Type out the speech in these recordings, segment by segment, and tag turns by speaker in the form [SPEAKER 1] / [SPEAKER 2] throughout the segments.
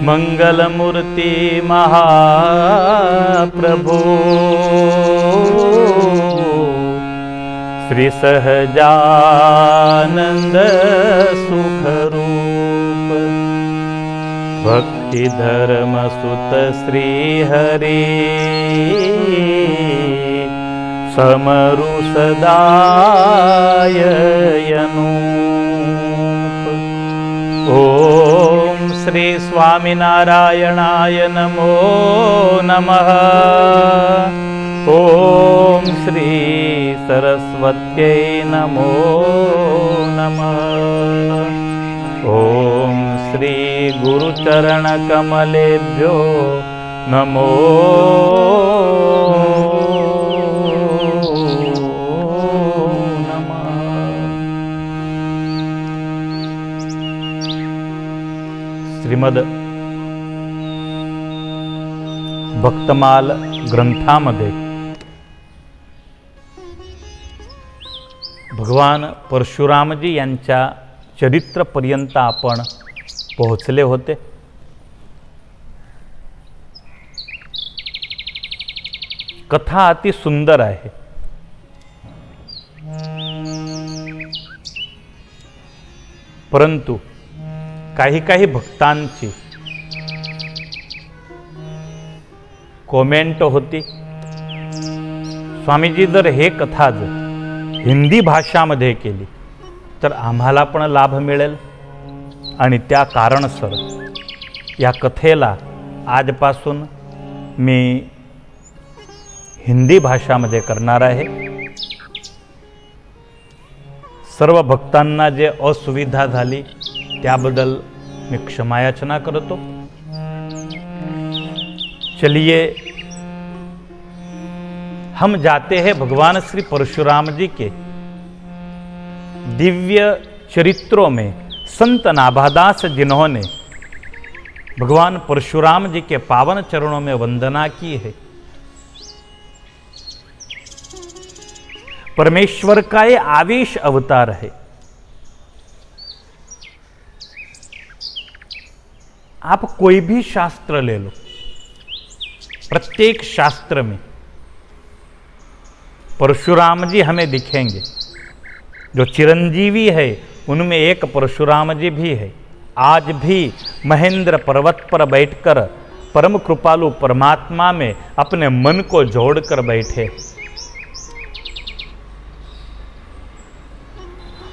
[SPEAKER 1] मंगलमूर्ति महाप्रभु श्री सहजानंद सुखरूप भक्ति धर्म सुत श्री हरि समरु सदायनु। ओम श्री स्वामिनारायणाय नमो नमः। ओम श्री सरस्वत्यै नमो नमः। ओम श्री गुरुचरण कमलेभ्यो नमो नमः। श्रीमद भक्तमाल ग्रंथामध्ये भगवान परशुरामजी यांच्या चरित्रपर्यंत आपण पोहोचले होते। कथा अति सुंदर आहे, परंतु काही काही भक्तांची कॉमेंट होती, स्वामीजी जर हे कथा हिंदी भाषामध्ये केली तर आम्हाला पण लाभ मिळेल, आणि त्या कारणसर या कथेला आजपासून मी हिंदी भाषामध्ये करणार आहे। सर्व भक्तांना जे असुविधा झाली त्याबद्दल मी क्षमायाचना करतो। चलिए हम जाते हैं भगवान श्री परशुराम जी के दिव्य चरित्रों में। संत नाभादास जिन्होंने भगवान परशुराम जी के पावन चरणों में वंदना की है, परमेश्वर का ये आवेश अवतार है। आप कोई भी शास्त्र ले लो, प्रत्येक शास्त्र में परशुराम जी हमें दिखेंगे। जो चिरंजीवी है उनमें एक परशुराम जी भी है। आज भी महेंद्र पर्वत पर बैठकर परम कृपालु परमात्मा में अपने मन को जोड़कर बैठे।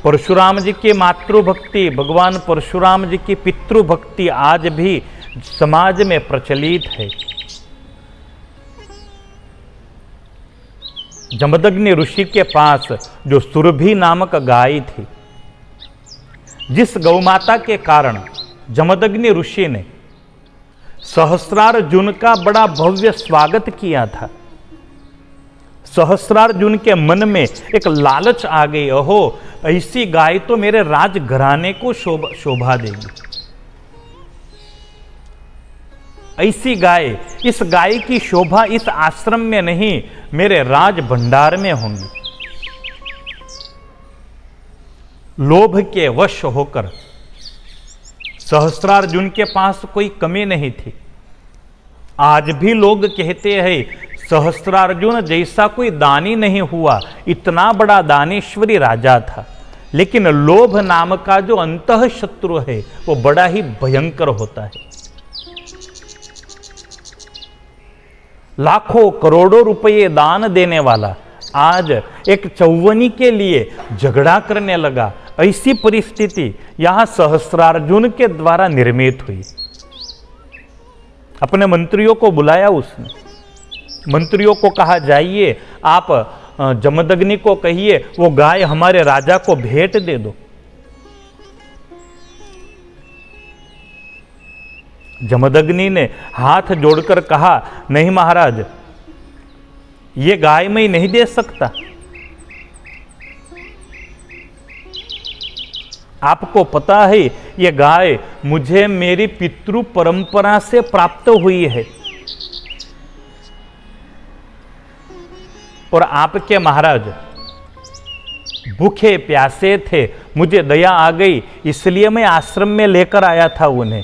[SPEAKER 1] परशुराम जी की मातृभक्ति, भगवान परशुराम जी की पितृभक्ति आज भी समाज में प्रचलित है। जमदग्नि ऋषि के पास जो सुरभि नामक गाय थी, जिस गौमाता के कारण जमदग्नि ऋषि ने सहस्रार्जुन का बड़ा भव्य स्वागत किया था, सहस्रार्जुन के मन में एक लालच आ गई, अहो ऐसी गाय तो मेरे राजघराने को शोभा देगी। ऐसी गाय, इस गाय की शोभा इस आश्रम में नहीं, मेरे राज भंडार में होंगी। लोभ के वश होकर सहस्रार्जुन के पास कोई कमी नहीं थी। आज भी लोग कहते हैं सहस्रार्जुन जैसा कोई दानी नहीं हुआ, इतना बड़ा दानेश्वरी राजा था। लेकिन लोभ नाम का जो अंतः शत्रु है वो बड़ा ही भयंकर होता है। लाखों करोड़ों रुपये दान देने वाला आज एक चौवनी के लिए झगड़ा करने लगा। ऐसी परिस्थिति यहां सहस्रार्जुन के द्वारा निर्मित हुई। अपने मंत्रियों को बुलाया उसने, मंत्रियों को कहा जाइए आप जमदग्नि को कहिए वो गाय हमारे राजा को भेंट दे दो। जमदग्नि ने हाथ जोड़कर कहा, नहीं महाराज, ये गाय मैं नहीं दे सकता। आपको पता है ये गाय मुझे मेरी पितृ परंपरा से प्राप्त हुई है, और आपके महाराज भूखे प्यासे थे, मुझे दया आ गई इसलिए मैं आश्रम में लेकर आया था उन्हें।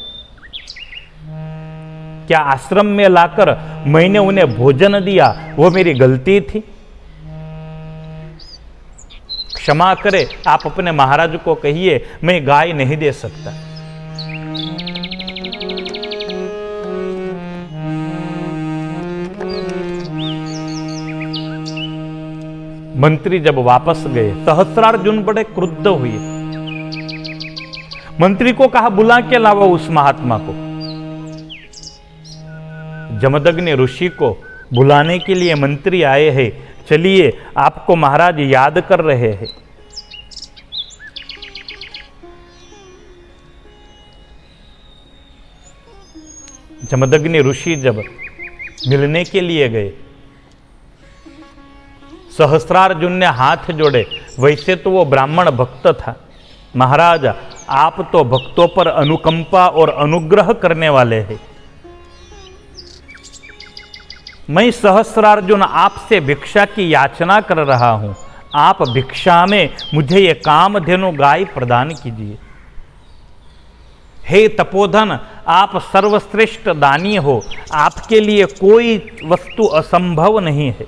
[SPEAKER 1] क्या आश्रम में लाकर मैंने उन्हें भोजन दिया वो मेरी गलती थी? क्षमा करे, आप अपने महाराज को कहिए मैं गाय नहीं दे सकता। मंत्री जब वापस गए, सहस्रार्जुन बड़े क्रुद्ध हुए। मंत्री को कहा बुला के लाओ उस महात्मा को। जमदग्नि ऋषि को बुलाने के लिए मंत्री आए हैं, चलिए आपको महाराज याद कर रहे हैं। जमदग्नि ऋषि जब मिलने के लिए गए, सहस्रार्जुन ने हाथ जोड़े। वैसे तो वो ब्राह्मण भक्त था। महाराज, आप तो भक्तों पर अनुकंपा और अनुग्रह करने वाले हैं। मैं सहस्रार्जुन आपसे भिक्षा की याचना कर रहा हूं। आप भिक्षा में मुझे ये कामधेनु गाय प्रदान कीजिए। हे तपोधन, आप सर्वश्रेष्ठ दानी हो, आपके लिए कोई वस्तु असंभव नहीं है।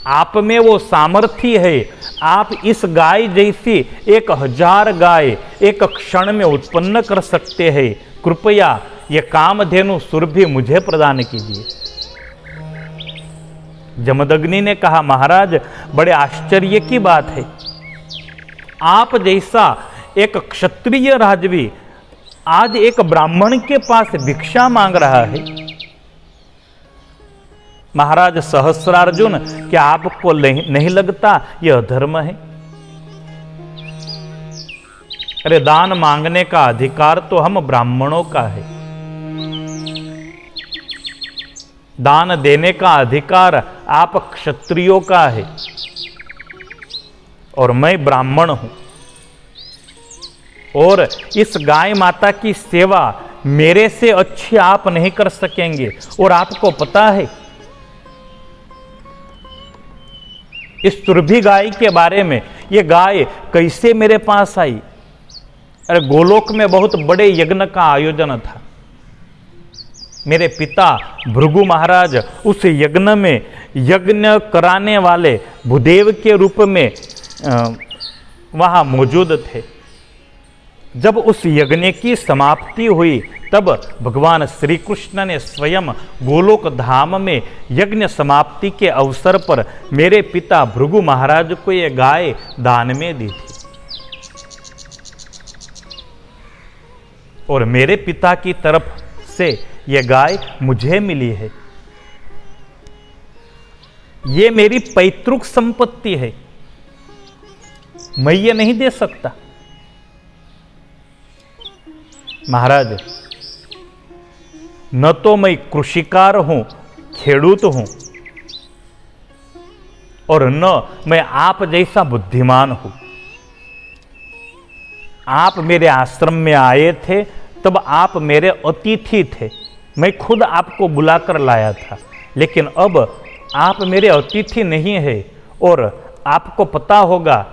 [SPEAKER 1] आप में वो सामर्थ्य है, आप इस गाय जैसी 1000 गाय एक क्षण में उत्पन्न कर सकते हैं। कृपया ये कामधेनु सुरभि मुझे प्रदान कीजिए। जमदग्नि ने कहा महाराज, बड़े आश्चर्य की बात है, आप जैसा एक क्षत्रिय राजवी आज एक ब्राह्मण के पास भिक्षा मांग रहा है। महाराज सहस्रार्जुन, क्या आपको नहीं लगता यह धर्म है? अरे दान मांगने का अधिकार तो हम ब्राह्मणों का है, दान देने का अधिकार आप क्षत्रियों का है, और मैं ब्राह्मण हूं। और इस गाय माता की सेवा मेरे से अच्छी आप नहीं कर सकेंगे। और आपको पता है इस सुरभि गाय के बारे में, ये गाय कैसे मेरे पास आई? अरे गोलोक में बहुत बड़े यज्ञ का आयोजन था। मेरे पिता भृगु महाराज उस यज्ञ में यज्ञ कराने वाले भूदेव के रूप में वहां मौजूद थे। जब उस यज्ञ की समाप्ति हुई तब भगवान श्री कृष्ण ने स्वयं गोलोक धाम में यज्ञ समाप्ति के अवसर पर मेरे पिता भृगु महाराज को यह गाय दान में दी थी। और मेरे पिता की तरफ से यह गाय मुझे मिली है। ये मेरी पैतृक संपत्ति है, मैं ये नहीं दे सकता। महाराज, न तो मैं कृषिकार हूं, खेडूत हूं, और न मैं आप जैसा बुद्धिमान हूं। आप मेरे आश्रम में आए थे तब आप मेरे अतिथि थे, मैं खुद आपको बुलाकर लाया था। लेकिन अब आप मेरे अतिथि नहीं है, और आपको पता होगा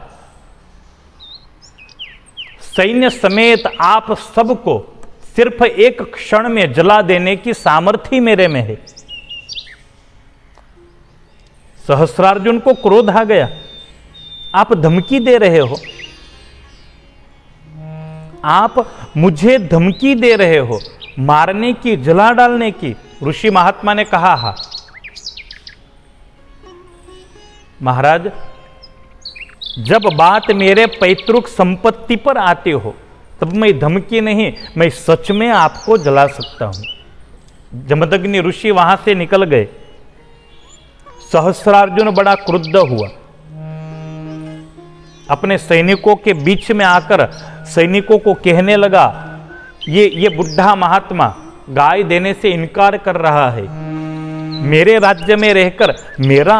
[SPEAKER 1] सैन्य समेत आप सबको सिर्फ एक क्षण में जला देने की सामर्थ्य मेरे में है। सहस्रार्जुन को क्रोध आ गया। आप धमकी दे रहे हो, आप मुझे धमकी दे रहे हो मारने की, जला डालने की। ऋषि महात्मा ने कहा हा महाराज, जब बात मेरे पैतृक संपत्ति पर आती हो तब मैं धमकी नहीं, मैं सच में आपको जला सकता हूं। जमदग्नि ऋषि वहां से निकल गए। सहस्रार्जुन बड़ा क्रुद्ध हुआ, अपने सैनिकों के बीच में आकर सैनिकों को कहने लगा, ये बुढ़ा महात्मा गाय देने से इनकार कर रहा है। मेरे राज्य में रहकर मेरा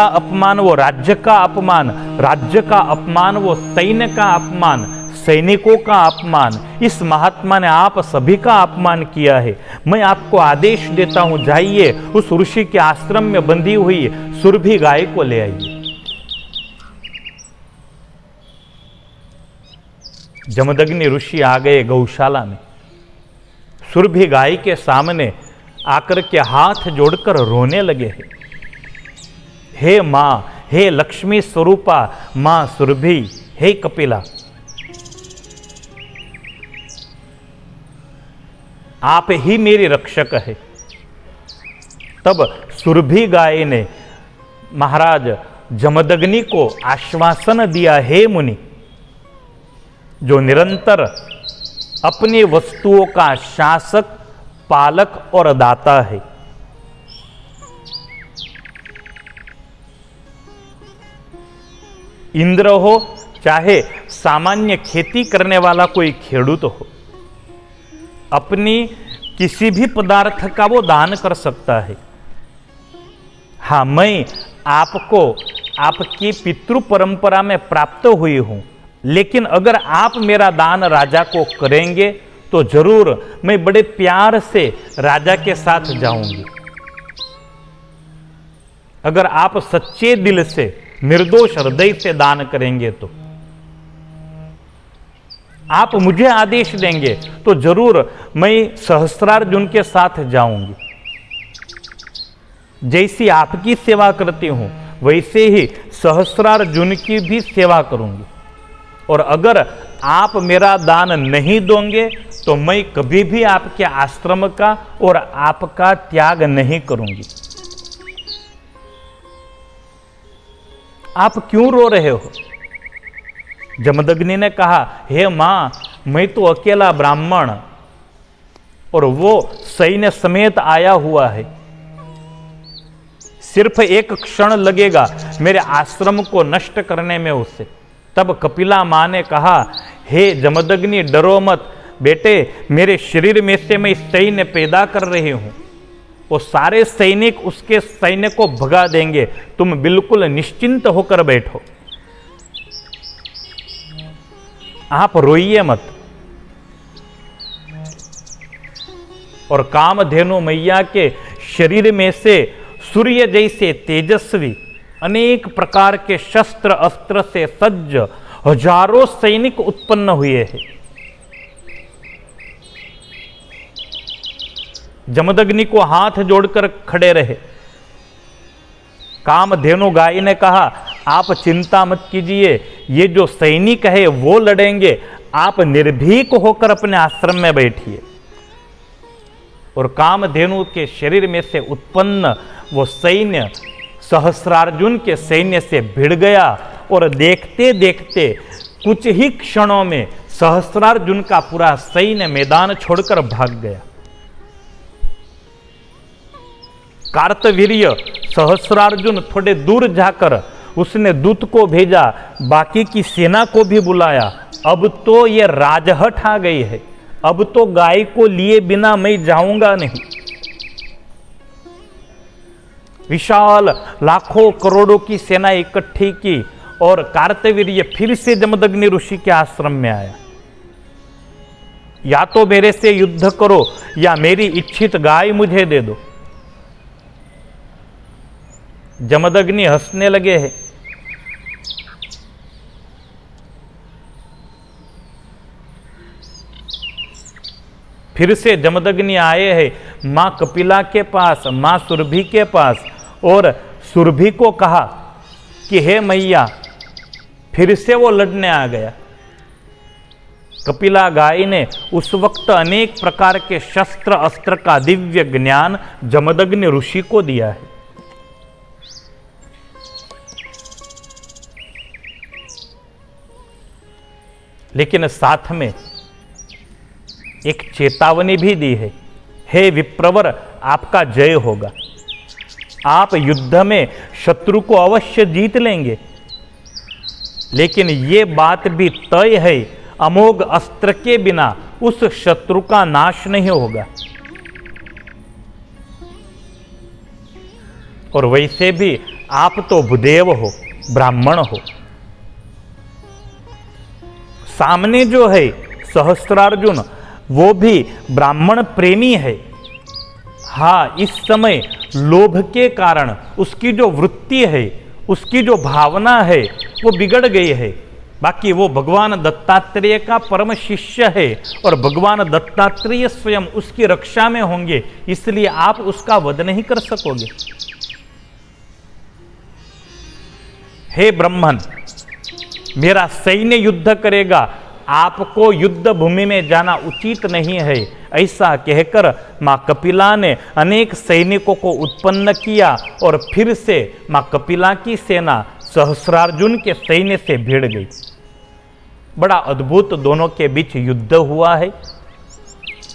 [SPEAKER 1] अपमान वो राज्य का अपमान, राज्य का अपमान वो सैन्य का अपमान, सैनिकों का अपमान। इस महात्मा ने आप सभी का अपमान किया है। मैं आपको आदेश देता हूं, जाइए उस ऋषि के आश्रम में बंधी हुई सुरभि गाय को ले आइए। जमदग्नि ऋषि आ गए गौशाला में। सुरभि गाय के सामने आकर के हाथ जोड़कर रोने लगे हैं। हे मां, हे लक्ष्मी स्वरूपा मां सुरभि, हे कपिला, आप ही मेरी रक्षक है। तब सुरभि गाय ने महाराज जमदग्नि को आश्वासन दिया, हे मुनि, जो निरंतर अपनी वस्तुओं का शासक, पालक और दाता है, इंद्र हो चाहे सामान्य खेती करने वाला कोई खेडूत हो, अपनी किसी भी पदार्थ का वो दान कर सकता है। हाँ, मैं आपको आपकी पितृ परंपरा में प्राप्त हुई हूं, लेकिन अगर आप मेरा दान राजा को करेंगे तो जरूर मैं बड़े प्यार से राजा के साथ जाऊंगी। अगर आप सच्चे दिल से, निर्दोष हृदय से दान करेंगे तो आप मुझे आदेश देंगे तो जरूर मैं सहस्त्रार्जुन के साथ जाऊंगी। जैसी आपकी सेवा करती हूं वैसे ही सहस्त्रार्जुन की भी सेवा करूंगी। और अगर आप मेरा दान नहीं दोगे तो मैं कभी भी आपके आश्रम का और आपका त्याग नहीं करूंगी। आप क्यों रो रहे हो? जमदग्नि ने कहा, हे मां, मैं तो अकेला ब्राह्मण और वो सैन्य समेत आया हुआ है। सिर्फ एक क्षण लगेगा मेरे आश्रम को नष्ट करने में उसे। तब कपिला मां ने कहा, हे जमदग्नि, डरो मत बेटे, मेरे शरीर में से मैं सैन्य पैदा कर रही हूं। वो सारे सैनिक उसके सैन्य को भगा देंगे, तुम बिल्कुल निश्चिंत होकर बैठो, आप रोइए मत। और कामधेनु मैया के शरीर में से सूर्य जैसे तेजस्वी अनेक प्रकार के शस्त्र अस्त्र से सज्ज हजारों सैनिक उत्पन्न हुए हैं। जमदग्नि को हाथ जोड़कर खड़े रहे। कामधेनु गाय ने कहा, आप चिंता मत कीजिए, ये जो सैनिक है वो लड़ेंगे, आप निर्भीक होकर अपने आश्रम में बैठिए। और कामधेनु के शरीर में से उत्पन्न वो सैन्य सहस्रार्जुन के सैन्य से भिड़ गया और देखते देखते कुछ ही क्षणों में सहस्रार्जुन का पूरा सैन्य मैदान छोड़कर भाग गया। कार्तवीर्य सहस्रार्जुन थोड़े दूर जाकर उसने दूत को भेजा, बाकी की सेना को भी बुलाया। अब तो ये राजहट आ गई है, अब तो गाय को लिए बिना मैं जाऊंगा नहीं। विशाल लाखों करोड़ों की सेना इकट्ठी की और कार्तवीर्य फिर से जमदग्नि ऋषि के आश्रम में आया। या तो मेरे से युद्ध करो या मेरी इच्छित गाय मुझे दे दो। जमदग्नि हंसने लगे हैं। फिर से जमदग्नि आए हैं मां कपिला के पास, मां सुरभि के पास, और सुरभि को कहा कि हे मैया, फिर से वो लड़ने आ गया। कपिला गाय ने उस वक्त अनेक प्रकार के शस्त्र अस्त्र का दिव्य ज्ञान जमदग्नि ऋषि को दिया है। लेकिन साथ में एक चेतावनी भी दी है, हे विप्रवर, आपका जय होगा, आप युद्ध में शत्रु को अवश्य जीत लेंगे, लेकिन ये बात भी तय है, अमोघ अस्त्र के बिना उस शत्रु का नाश नहीं होगा। और वैसे भी आप तो भूदेव हो, ब्राह्मण हो। सामने जो है सहस्त्रार्जुन, वो भी ब्राह्मण प्रेमी है। हाँ, इस समय लोभ के कारण उसकी जो वृत्ति है, उसकी जो भावना है, वो बिगड़ गई है। बाकी वो भगवान दत्तात्रेय का परम शिष्य है और भगवान दत्तात्रेय स्वयं उसकी रक्षा में होंगे, इसलिए आप उसका वध नहीं कर सकोगे। हे ब्राह्मण, मेरा सैन्य युद्ध करेगा, आपको युद्ध भूमि में जाना उचित नहीं है। ऐसा कहकर मां कपिला ने अनेक सैनिकों को उत्पन्न किया और फिर से मां कपिला की सेना सहस्रार्जुन के सैन्य से भिड़ गई। बड़ा अद्भुत दोनों के बीच युद्ध हुआ है।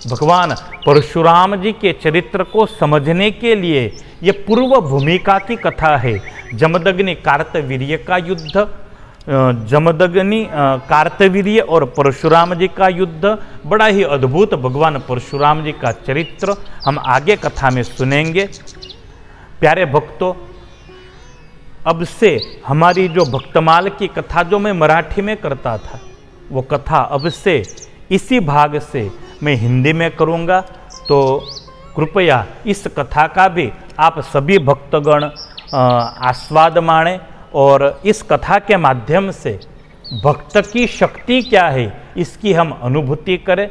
[SPEAKER 1] भगवान परशुराम जी के चरित्र को समझने के लिए यह पूर्व भूमिका की कथा है। जमदग्नि कार्तवीर्य का युद्ध, जमदग्नि कार्तवीर्य और परशुराम जी का युद्ध, बड़ा ही अद्भुत भगवान परशुराम जी का चरित्र हम आगे कथा में सुनेंगे। प्यारे भक्तों, अब से हमारी जो भक्तमाल की कथा जो मैं मराठी में करता था, वो कथा अब से इसी भाग से मैं हिंदी में करूँगा। तो कृपया इस कथा का भी आप सभी भक्तगण आस्वाद माणें और इस कथा के माध्यम से भक्त की शक्ति क्या है इसकी हम अनुभूति करें।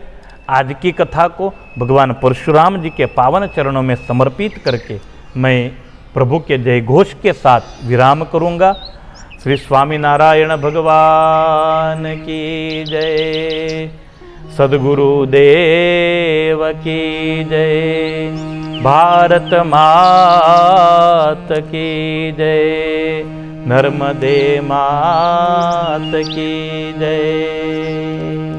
[SPEAKER 1] आज की कथा को भगवान परशुराम जी के पावन चरणों में समर्पित करके मैं प्रभु के जय घोष के साथ विराम करूँगा। श्री स्वामीनारायण भगवान की जय, सद्गुरु देव की जय, भारत मात की जय, नर्मदे मात की जय।